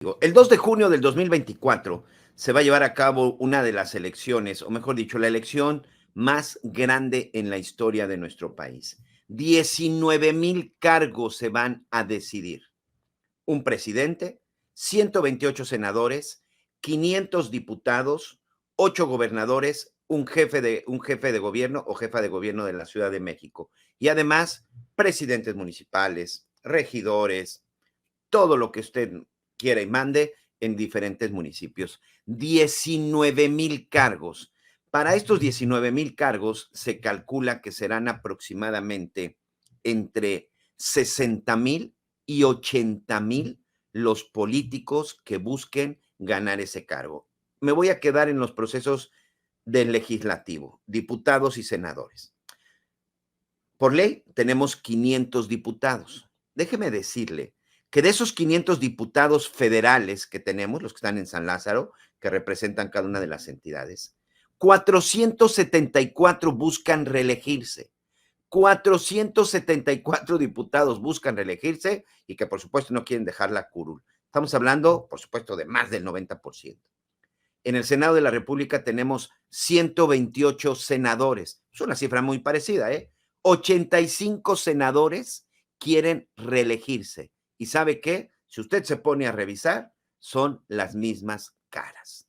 El 2 de junio del 2024 se va a llevar a cabo una de las elecciones, o mejor dicho, la elección más grande en la historia de nuestro país. 19,000 cargos se van a decidir. Un presidente, 128 senadores, 500 diputados, 8 gobernadores, un jefe de gobierno o jefa de gobierno de la Ciudad de México. Y además, presidentes municipales, regidores, todo lo que usted quiera y mande en diferentes municipios. 19,000 cargos. Para estos 19,000 cargos se calcula que serán aproximadamente entre 60,000 y 80,000 los políticos que busquen ganar ese cargo. Me voy a quedar en los procesos del legislativo, diputados y senadores. Por ley tenemos 500 diputados. Déjeme decirle que de esos 500 diputados federales que tenemos, los que están en San Lázaro, que representan cada una de las entidades, 474 buscan reelegirse. 474 diputados buscan reelegirse y que por supuesto no quieren dejar la curul. Estamos hablando, por supuesto, de más del 90%. En el Senado de la República tenemos 128 senadores. Es una cifra muy parecida, ¿eh? 85 senadores quieren reelegirse. ¿Y sabe qué? Si usted se pone a revisar, son las mismas caras.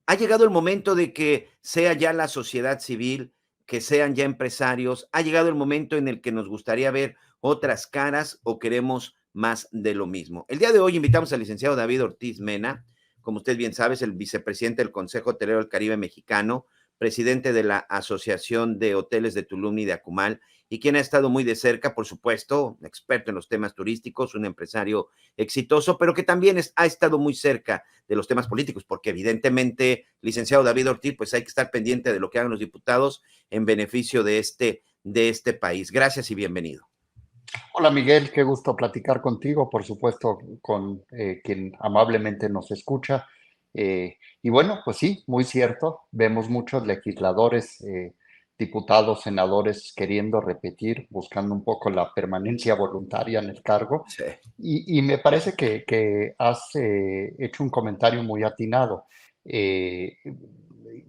Ha llegado el momento de que sea ya la sociedad civil, que sean ya empresarios. Ha llegado el momento en el que nos gustaría ver otras caras o queremos más de lo mismo. El día de hoy invitamos al licenciado David Ortiz Mena, como usted bien sabe, es el vicepresidente del Consejo Hotelero del Caribe Mexicano, presidente de la Asociación de Hoteles de Tulum y de Acumal, y quien ha estado muy de cerca, por supuesto, experto en los temas turísticos, un empresario exitoso, pero que también ha estado muy cerca de los temas políticos, porque evidentemente, licenciado David Ortiz, pues hay que estar pendiente de lo que hagan los diputados en beneficio de este país. Gracias y bienvenido. Hola Miguel, qué gusto platicar contigo, por supuesto con quien amablemente nos escucha. Y bueno, pues sí, muy cierto, vemos muchos legisladores, diputados, senadores queriendo repetir, buscando un poco la permanencia voluntaria en el cargo. Sí. Y me parece que has hecho un comentario muy atinado. Eh,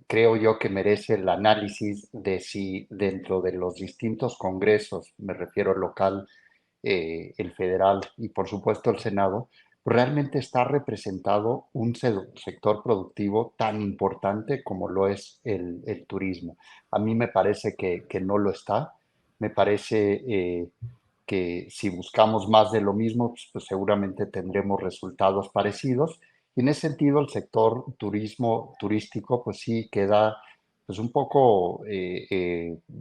Creo yo que merece el análisis de si dentro de los distintos congresos, me refiero al local, el federal y por supuesto el Senado, realmente está representado un sector productivo tan importante como lo es el turismo. A mí me parece que no lo está. Me parece que si buscamos más de lo mismo, pues seguramente tendremos resultados parecidos. Y en ese sentido, el sector turístico, pues sí queda pues un poco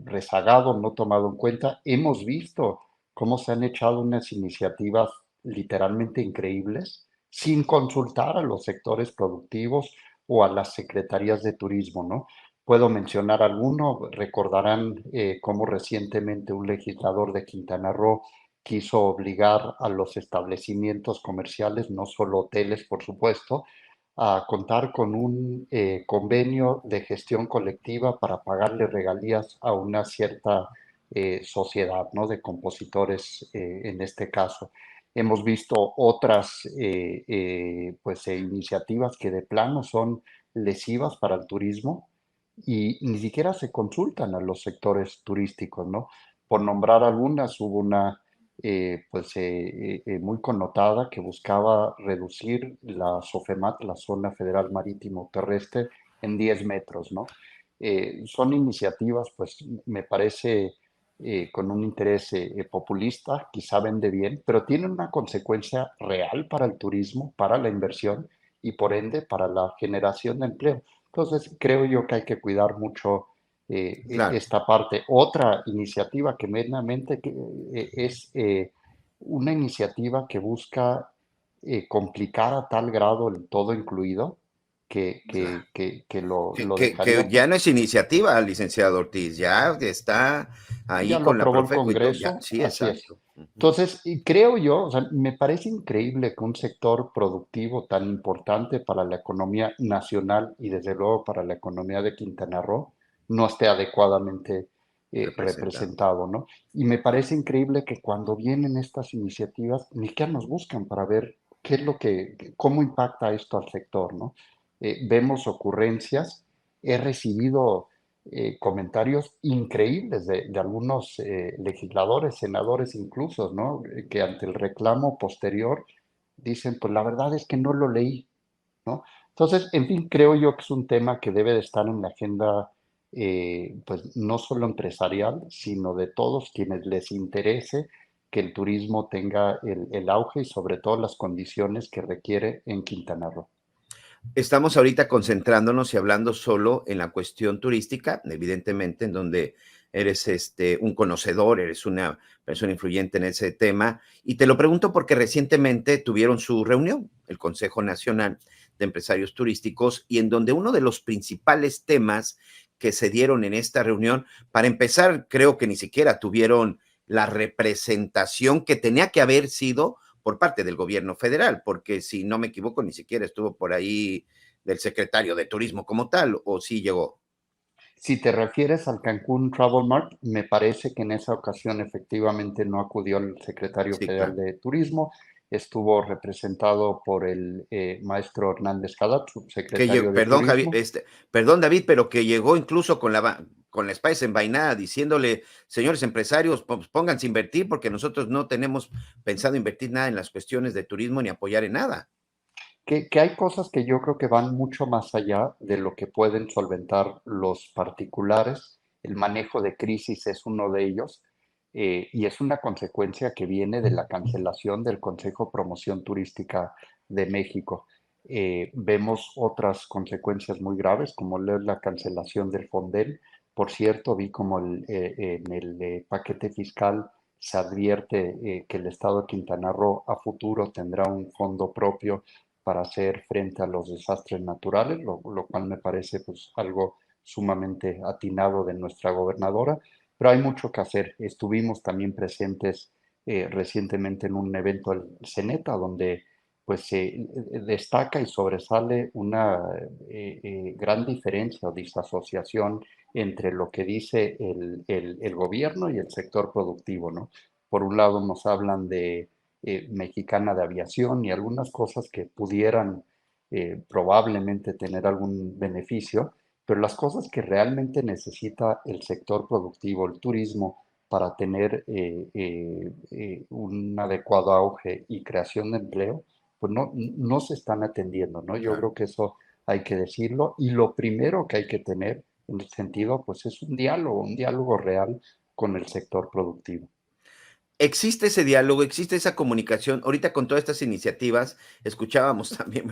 rezagado, no tomado en cuenta. Hemos visto cómo se han echado unas iniciativas literalmente increíbles sin consultar a los sectores productivos o a las secretarías de turismo, ¿no? Puedo mencionar alguno, recordarán cómo recientemente un legislador de Quintana Roo quiso obligar a los establecimientos comerciales, no solo hoteles, por supuesto, a contar con un convenio de gestión colectiva para pagarle regalías a una cierta sociedad, ¿no? De compositores en este caso. Hemos visto otras pues, iniciativas que de plano son lesivas para el turismo y ni siquiera se consultan a los sectores turísticos, ¿no? Por nombrar algunas, hubo una muy connotada que buscaba reducir la SOFEMAT, la Zona Federal Marítimo Terrestre, en 10 metros, ¿no? Son iniciativas, pues me parece con un interés populista, quizá vende bien, pero tienen una consecuencia real para el turismo, para la inversión y por ende para la generación de empleo. Entonces, creo yo que hay que cuidar mucho Claro. esta parte. Otra iniciativa que meramente es una iniciativa que busca complicar a tal grado el todo incluido que lo Que dejaría, ya no es iniciativa, licenciado Ortiz, ya está ya ahí lo con la aprobó el Profeco y todo, ya, Congreso, sí, así es. exacto. Ujú. Entonces, y creo yo, o sea, me parece increíble que un sector productivo tan importante para la economía nacional y desde luego para la economía de Quintana Roo no esté adecuadamente Representado. representado, ¿no? Y me parece increíble que cuando vienen estas iniciativas ni siquiera nos buscan para ver ¿qué es cómo impacta esto al sector, ¿no? Vemos ocurrencias, he recibido comentarios increíbles de algunos legisladores, senadores incluso, ¿no? Que ante el reclamo posterior dicen, pues la verdad es que no lo leí, ¿no? Entonces, en fin, creo yo que es un tema que debe de estar en la agenda, pues no solo empresarial, sino de todos quienes les interese que el turismo tenga el auge y sobre todo las condiciones que requiere en Quintana Roo. Estamos ahorita concentrándonos y hablando solo en la cuestión turística, evidentemente, en donde eres un conocedor, eres una persona influyente en ese tema. Y te lo pregunto porque recientemente tuvieron su reunión, el Consejo Nacional de Empresarios Turísticos, y en donde uno de los principales temas que se dieron en esta reunión, para empezar, creo que ni siquiera tuvieron la representación que tenía que haber sido por parte del gobierno federal, porque si no me equivoco, ni siquiera estuvo por ahí del secretario de Turismo como tal, o sí llegó. Si te refieres al Cancún Travel Mart, me parece que en esa ocasión efectivamente no acudió el secretario Sí, federal claro. de Turismo, estuvo representado por el maestro Hernández Cadat, Que subsecretario de perdón, Javi, Turismo. perdón, David, pero que llegó incluso con la espada desenvainada diciéndole, señores empresarios, pues pónganse a invertir porque nosotros no tenemos pensado invertir nada en las cuestiones de turismo ni apoyar en nada. Que hay cosas que yo creo que van mucho más allá de lo que pueden solventar los particulares. El manejo de crisis es uno de ellos, y es una consecuencia que viene de la cancelación del Consejo Promoción Turística de México. Vemos otras consecuencias muy graves, como la cancelación del Fondel. Por cierto, vi como en el paquete fiscal se advierte que el Estado de Quintana Roo a futuro tendrá un fondo propio para hacer frente a los desastres naturales, lo cual me parece pues algo sumamente atinado de nuestra gobernadora, pero hay mucho que hacer. Estuvimos también presentes recientemente en un evento del CENETA donde pues se destaca y sobresale una gran diferencia o disasociación entre lo que dice el gobierno y el sector productivo, ¿no? Por un lado nos hablan de mexicana de aviación y algunas cosas que pudieran probablemente tener algún beneficio, pero las cosas que realmente necesita el sector productivo, el turismo, para tener un adecuado auge y creación de empleo, pues no se están atendiendo, ¿no? Yo Claro. creo que eso hay que decirlo y lo primero que hay que tener en ese sentido, pues es un diálogo real con el sector productivo. Existe ese diálogo, existe esa comunicación. Ahorita con todas estas iniciativas, escuchábamos también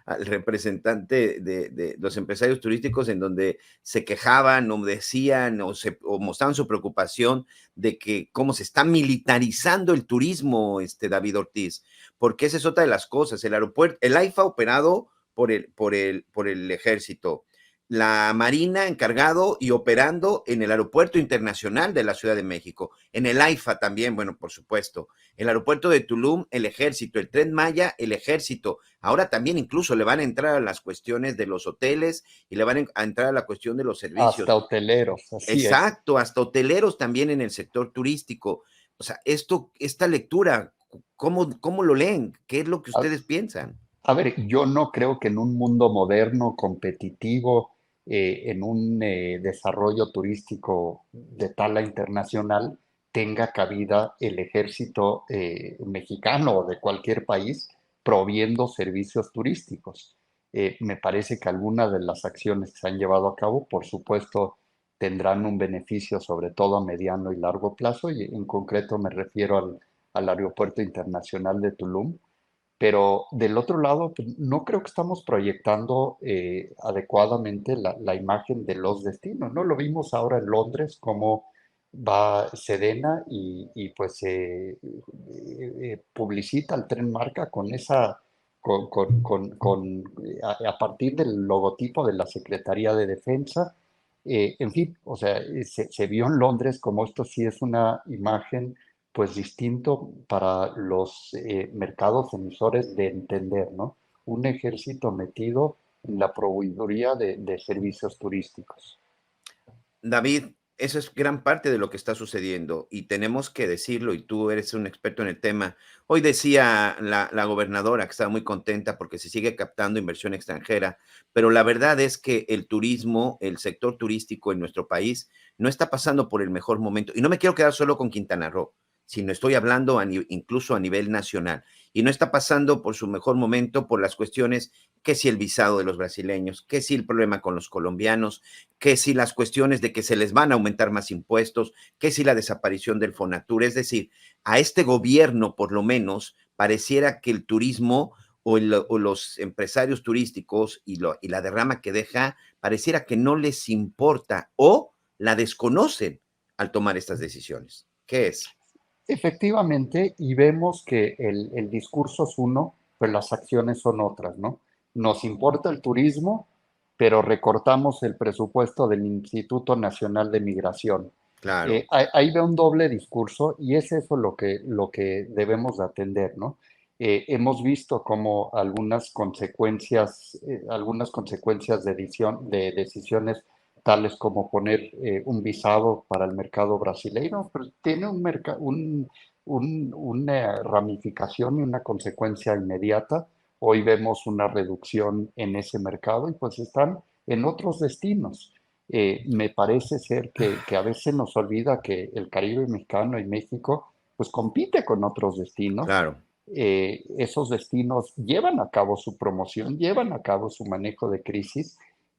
al representante de los empresarios turísticos en donde se quejaban o decían o mostraban su preocupación de que cómo se está militarizando el turismo, David Ortiz, porque esa es otra de las cosas. El aeropuerto, el AIFA operado por el ejército, la Marina encargado y operando en el Aeropuerto Internacional de la Ciudad de México, en el AIFA también, bueno, por supuesto, el aeropuerto de Tulum, el ejército, el Tren Maya, el ejército. Ahora también incluso le van a entrar a las cuestiones de los hoteles y le van a entrar a la cuestión de los Hasta servicios. hoteleros, así es. Exacto, hasta hoteleros también en el sector turístico. O sea, esta lectura, ¿cómo lo leen? ¿Qué es lo que A, ustedes piensan? a ver, yo no creo que en un mundo moderno, competitivo, en un desarrollo turístico de talla internacional, tenga cabida el ejército mexicano o de cualquier país proviendo servicios turísticos. Me parece que algunas de las acciones que se han llevado a cabo, por supuesto, tendrán un beneficio sobre todo a mediano y largo plazo, y en concreto me refiero al Aeropuerto Internacional de Tulum, pero del otro lado, pues, no creo que estamos proyectando adecuadamente la imagen de los destinos, ¿no? Lo vimos ahora en Londres, cómo va Sedena y pues publicita el Tren Marca con a partir del logotipo de la Secretaría de Defensa. En fin, o sea, se vio en Londres como esto sí es una imagen pues distinto para los mercados emisores de entender, ¿no? Un ejército metido en la proveeduría de servicios turísticos. David, Eso es gran parte de lo que está sucediendo y tenemos que decirlo, y tú eres un experto en el tema. Hoy decía la gobernadora que estaba muy contenta porque se sigue captando inversión extranjera, pero la verdad es que el turismo, el sector turístico en nuestro país no está pasando por el mejor momento. Y no me quiero quedar solo con Quintana Roo, sino estoy hablando incluso a nivel nacional. Y no está pasando por su mejor momento por las cuestiones que si el visado de los brasileños, que si el problema con los colombianos, que si las cuestiones de que se les van a aumentar más impuestos, que si la desaparición del Fonatur. Es decir, a este gobierno, por lo menos, pareciera que el turismo o los empresarios turísticos y la derrama que deja, pareciera que no les importa o la desconocen al tomar estas decisiones. ¿Qué es? Efectivamente, y vemos que el discurso es uno, pero las acciones son otras, ¿no? Nos importa el turismo, pero recortamos el presupuesto del Instituto Nacional de Migración. Claro, Ahí ve un doble discurso y es eso lo que debemos de atender, ¿no? Hemos visto como algunas consecuencias de decisiones tales como poner un visado para el mercado brasileño, pero tiene una ramificación y una consecuencia inmediata. Hoy vemos una reducción en ese mercado y pues están en otros destinos. Me parece ser que a veces nos olvida que el Caribe mexicano y México pues compite con otros destinos. claro. Esos destinos llevan a cabo su promoción, llevan a cabo su manejo de crisis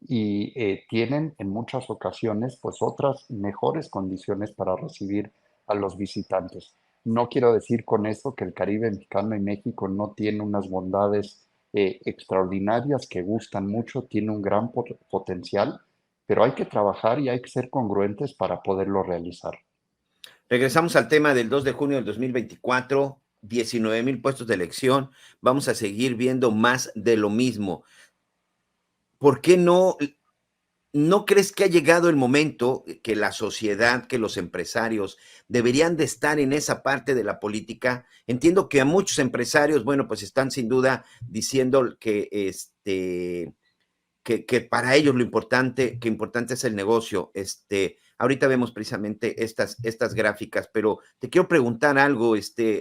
y tienen en muchas ocasiones pues otras mejores condiciones para recibir a los visitantes. No quiero decir con esto que el Caribe mexicano y México no tiene unas bondades extraordinarias que gustan mucho, tiene un gran potencial, pero hay que trabajar y hay que ser congruentes para poderlo realizar. Regresamos al tema del 2 de junio del 2024, 19,000 puestos de elección. Vamos a seguir viendo más de lo mismo. ¿Por qué no crees que ha llegado el momento que la sociedad, que los empresarios deberían de estar en esa parte de la política? Entiendo que a muchos empresarios, bueno, pues están sin duda diciendo que para ellos que importante es el negocio. Ahorita vemos precisamente estas gráficas, pero te quiero preguntar algo,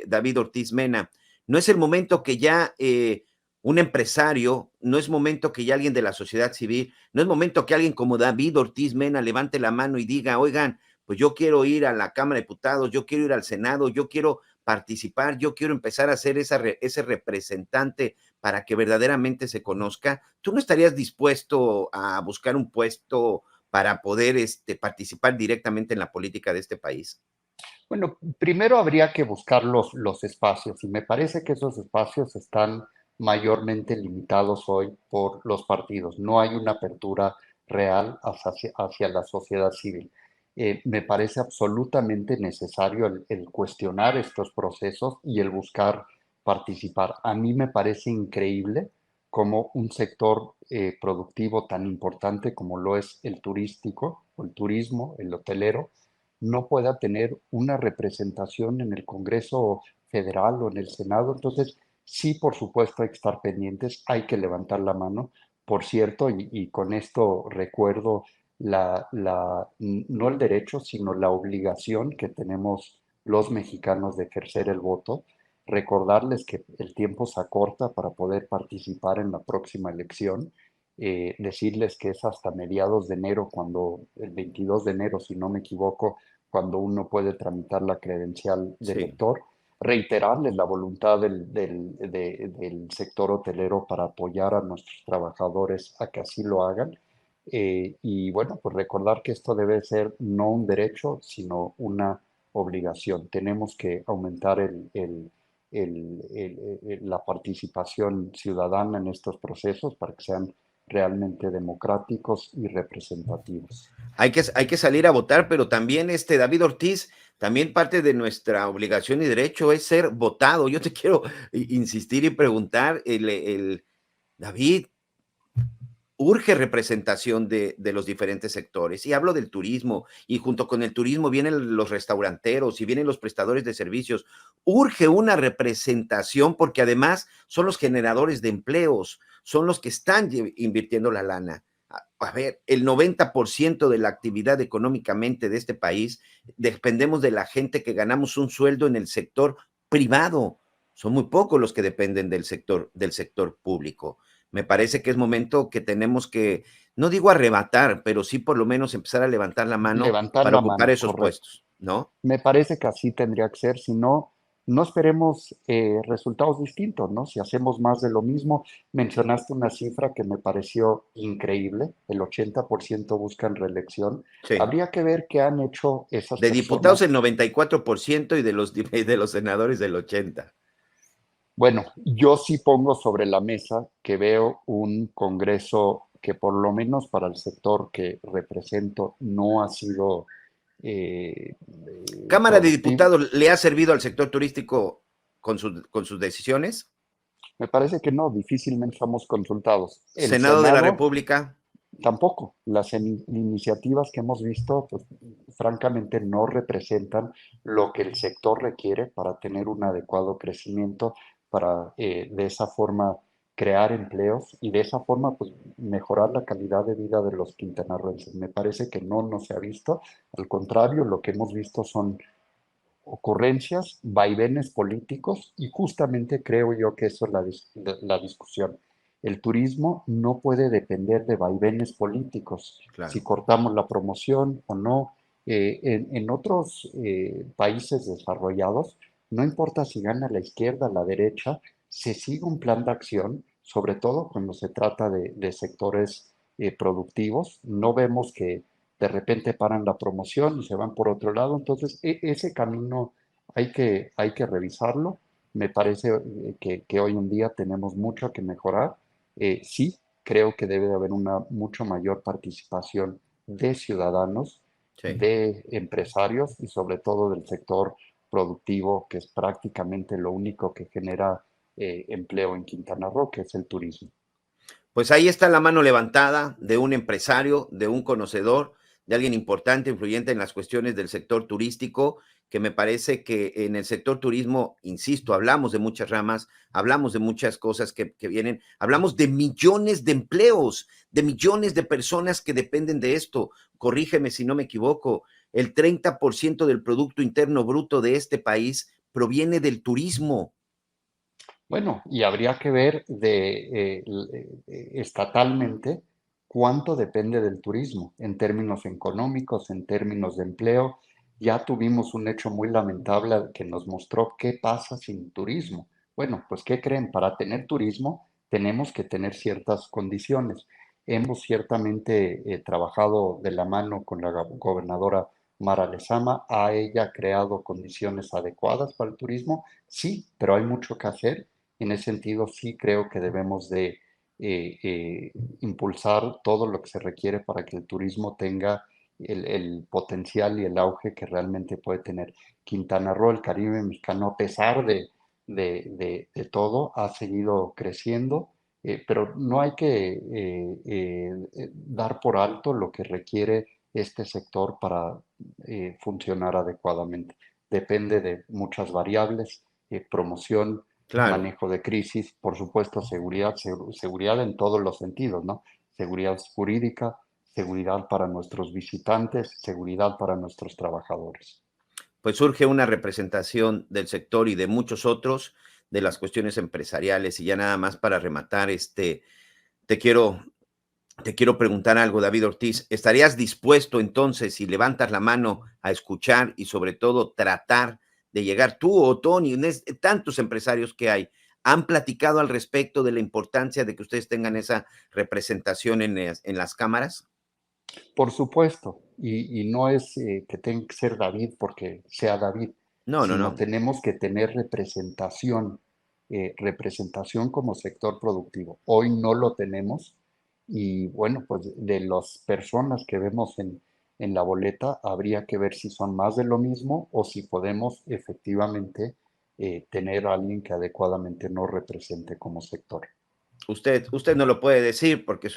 David Ortiz Mena. ¿No es el momento que ya un empresario, no es momento que ya alguien de la sociedad civil, no es momento que alguien como David Ortiz Mena levante la mano y diga, oigan, pues yo quiero ir a la Cámara de Diputados, yo quiero ir al Senado, yo quiero participar, yo quiero empezar a ser ese representante para que verdaderamente se conozca? ¿Tú no estarías dispuesto a buscar un puesto para poder participar directamente en la política de este país? Bueno, primero habría que buscar los espacios y me parece que esos espacios están mayormente limitados hoy por los partidos. No hay una apertura real hacia la sociedad civil. Me parece absolutamente necesario el cuestionar estos procesos y el buscar participar. A mí me parece increíble cómo un sector productivo tan importante como lo es el turístico, o el turismo, el hotelero, no pueda tener una representación en el Congreso Federal o en el Senado. Entonces, sí, por supuesto, hay que estar pendientes, hay que levantar la mano. Por cierto, y con esto recuerdo no el derecho, sino la obligación que tenemos los mexicanos de ejercer el voto. Recordarles que el tiempo se acorta para poder participar en la próxima elección. Decirles que es hasta mediados de enero, cuando el 22 de enero, si no me equivoco, cuando uno puede tramitar la credencial de Sí. lector, reiterarles la voluntad del sector hotelero para apoyar a nuestros trabajadores a que así lo hagan. Y bueno, pues recordar que esto debe ser no un derecho, sino una obligación. Tenemos que aumentar la participación ciudadana en estos procesos para que sean realmente democráticos y representativos. Hay que salir a votar, pero también, David Ortiz, también parte de nuestra obligación y derecho es ser votado. Yo te quiero insistir y preguntar, David, urge representación de los diferentes sectores. Y hablo del turismo, y junto con el turismo vienen los restauranteros y vienen los prestadores de servicios. Urge una representación porque además son los generadores de empleos, son los que están invirtiendo la lana. A ver, el 90% de la actividad económicamente de este país dependemos de la gente que ganamos un sueldo en el sector privado. Son muy pocos los que dependen del sector público. Me parece que es momento que tenemos que, no digo arrebatar, pero sí por lo menos empezar a levantar la mano Levantar para la ocupar mano, esos correcto. puestos, ¿no? Me parece que así tendría que ser, si no, no esperemos resultados distintos, ¿no? Si hacemos más de lo mismo, mencionaste una cifra que me pareció increíble, el 80% buscan reelección. Sí. Habría que ver qué han hecho esas De diputados el personas. 94% y de los senadores el 80%. Bueno, yo sí pongo sobre la mesa que veo un Congreso que por lo menos para el sector que represento no ha sido ¿Cámara de productivo. Diputados le ha servido al sector turístico con sus decisiones? Me parece que no, difícilmente somos consultados. El ¿Senado de la Senado República? tampoco. Las iniciativas que hemos visto, pues francamente no representan lo que el sector requiere para tener un adecuado crecimiento, para de esa forma crear empleos y de esa forma pues mejorar la calidad de vida de los quintanarroenses. Me parece que no se ha visto. Al contrario, lo que hemos visto son ocurrencias, vaivenes políticos y justamente creo yo que eso es la discusión. El turismo no puede depender de vaivenes políticos, si Claro. cortamos la promoción o no. En otros países desarrollados, no importa si gana la izquierda o la derecha, se sigue un plan de acción, sobre todo cuando se trata de sectores productivos. No vemos que de repente paran la promoción y se van por otro lado. Entonces, ese camino hay que revisarlo. Me parece que hoy en día tenemos mucho que mejorar. Sí, creo que debe de haber una mucho mayor participación de ciudadanos, Sí. de empresarios y sobre todo del sector productivo, que es prácticamente lo único que genera empleo en Quintana Roo, que es el turismo. Pues ahí está la mano levantada de un empresario, de un conocedor, de alguien importante, influyente en las cuestiones del sector turístico, que me parece que en el sector turismo, insisto, hablamos de muchas ramas, hablamos de muchas cosas que vienen, hablamos de millones de empleos, de millones de personas que dependen de esto. Corrígeme si no me equivoco, el 30% del Producto Interno Bruto de este país proviene del turismo. Bueno, y habría que ver estatalmente cuánto depende del turismo en términos económicos, en términos de empleo. Ya tuvimos un hecho muy lamentable que nos mostró qué pasa sin turismo. Bueno, pues ¿qué creen? Para tener turismo tenemos que tener ciertas condiciones. Hemos ciertamente trabajado de la mano con la gobernadora Mara Lezama. ¿Ha ella creado condiciones adecuadas para el turismo? Sí, pero hay mucho que hacer. En ese sentido, sí creo que debemos de impulsar todo lo que se requiere para que el turismo tenga el potencial y el auge que realmente puede tener. Quintana Roo, el Caribe mexicano, a pesar de todo, ha seguido creciendo, pero no hay que dar por alto lo que requiere este sector para funcionar adecuadamente. Depende de muchas variables, promoción, Claro. manejo de crisis, por supuesto, seguridad, seguridad en todos los sentidos, ¿no? Seguridad jurídica, seguridad para nuestros visitantes, seguridad para nuestros trabajadores. Pues surge una representación del sector y de muchos otros de las cuestiones empresariales. Y ya nada más para rematar, te quiero, te quiero preguntar algo, David Ortiz. ¿Estarías dispuesto entonces, si levantas la mano, a escuchar y sobre todo tratar de llegar tú o Tony, tantos empresarios que hay, han platicado al respecto de la importancia de que ustedes tengan esa representación en las cámaras? Por supuesto, y no es que tenga que ser David porque sea David, No, no, sino no. tenemos que tener representación como sector productivo. Hoy no lo tenemos y bueno, pues de las personas que vemos en la boleta, habría que ver si son más de lo mismo o si podemos efectivamente tener a alguien que adecuadamente nos represente como sector. Usted no lo puede decir porque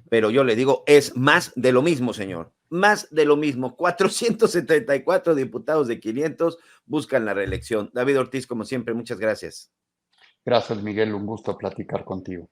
pero yo le digo, es más de lo mismo, señor. Más de lo mismo. 474 diputados de 500 buscan la reelección. David Ortiz, como siempre, muchas gracias. Gracias, Miguel, un gusto platicar contigo.